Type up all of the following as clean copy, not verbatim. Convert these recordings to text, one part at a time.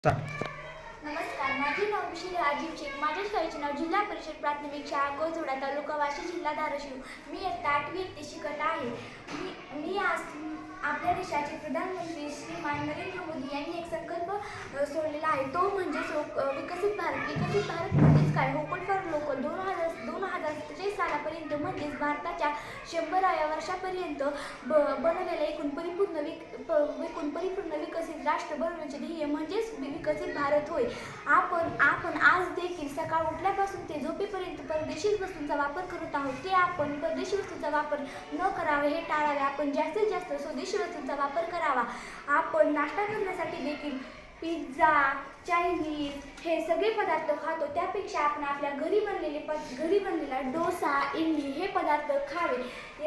नमस्कार, माझे नाव विशील राजीव शेख. माझ्या शाळेचे नाव जिल्हा परिषद प्राथमिक शाळा गोजोडा, तालुका वाशी, जिल्हा धाराशिव. मी इयत्ता 8वी इयत्तेत शिकत आहे. मी आज आपल्या देशाचे प्रधानमंत्री श्रीमान नरेंद्र मोदी यांनी एक संकल्प सोडलेला आहे. तो म्हणजे विकसित भारत. विकसित भारत म्हणजेच काय? Open for local. 2047 सालापर्यंत म्हणजेच भारताच्या 100व्या वर्षापर्यंत बनवलेला एकूण परिपूर्ण विकसित राष्ट्र बनवण्याचे ध्येय म्हणजेच विकसित भारत होय. आपण आज देखील सकाळ उठल्यापासून ते झोपेपर्यंत परदेशी वस्तूंचा वापर करत आहोत. ते आपण परदेशी वस्तूंचा वापर न करावा हे टाळावे. आपण जास्तीत जास्त स्वदेशी वस्तूंचा वापर करावा. आपण नाश्ता करण्यासाठी देखील पिझ्झा, चायनीज हे सगळे पदार्थ खातो. त्यापेक्षा आपण आपल्या घरी बनलेला डोसा, इडली हे पदार्थ खावे.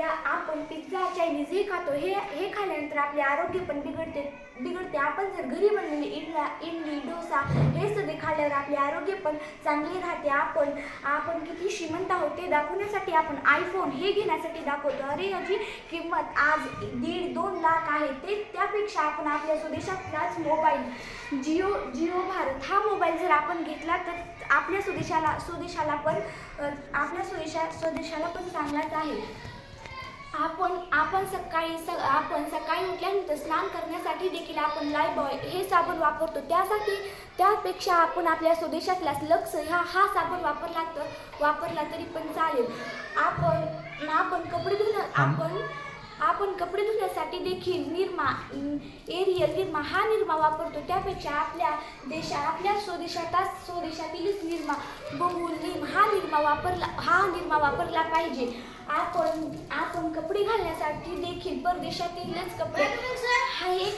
आपण पिझ्झा, चायनीज हे खातो. हे खाल्ल्यानंतर आपले आरोग्य पण बिघडते. आपण जर घरी बनलेले इडली, डोसा हे सगळे खाल्ल्यावर आपले आरोग्य पण चांगले राहते. आपण किती श्रीमंत आहोत ते दाखवण्यासाठी आपण आयफोन हे घेण्यासाठी दाखवतो. अरे याची किंमत आज 1.5-2 लाख आहे. त्यापेक्षा आपण आपल्या स्वदेशातलाच मोबाईल जिओ भारत हा मोबाईल जर आपण घेतला तर आपल्या स्वदेशाला पण चांगलाच आहे. आपण सकाळी उठल्यानंतर स्नान करण्यासाठी देखील आपण लायबॉय हे साबण वापरतो. त्यापेक्षा आपण आपल्या स्वदेशातला लक्स हा साबण वापरला तरी पण चालेल. आपण कपडे धुण्यासाठी देखील निरमा हा वापरतो. त्यापेक्षा आपल्या स्वदेशातीलच बबूल निम हा निरमा वापरला पाहिजे. आपण कपडे घालण्यासाठी देखील परदेशातीलच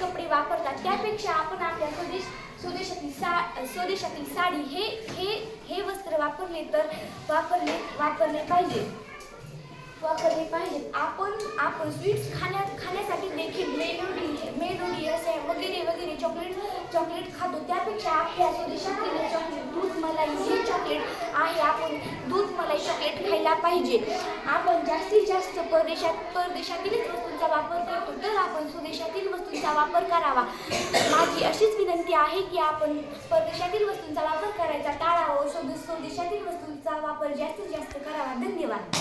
कपडे वापरतात. त्यापेक्षा आपण आपल्या स्वदेशातील साडी हे वस्त्र वापरले पाहिजे. आपण स्वीट्स खाण्यासाठी देखील मेलोडी असे वगैरे चॉकलेट खातो. त्यापेक्षा आपल्या स्वदेशातील चॉकलेट दूध मलाई हे चॉकलेट आहे. आपण दूध मलाई चॉकलेट खायला पाहिजे. आपण जास्तीत जास्त परदेशातीलच वस्तूंचा वापर करतो, तर आपण स्वदेशातील वस्तूंचा वापर करावा. माझी अशीच विनंती आहे की आपण परदेशातील वस्तूंचा वापर करायचा टाळावा. स्वदेशातील वस्तूंचा वापर जास्तीत जास्त करावा. धन्यवाद.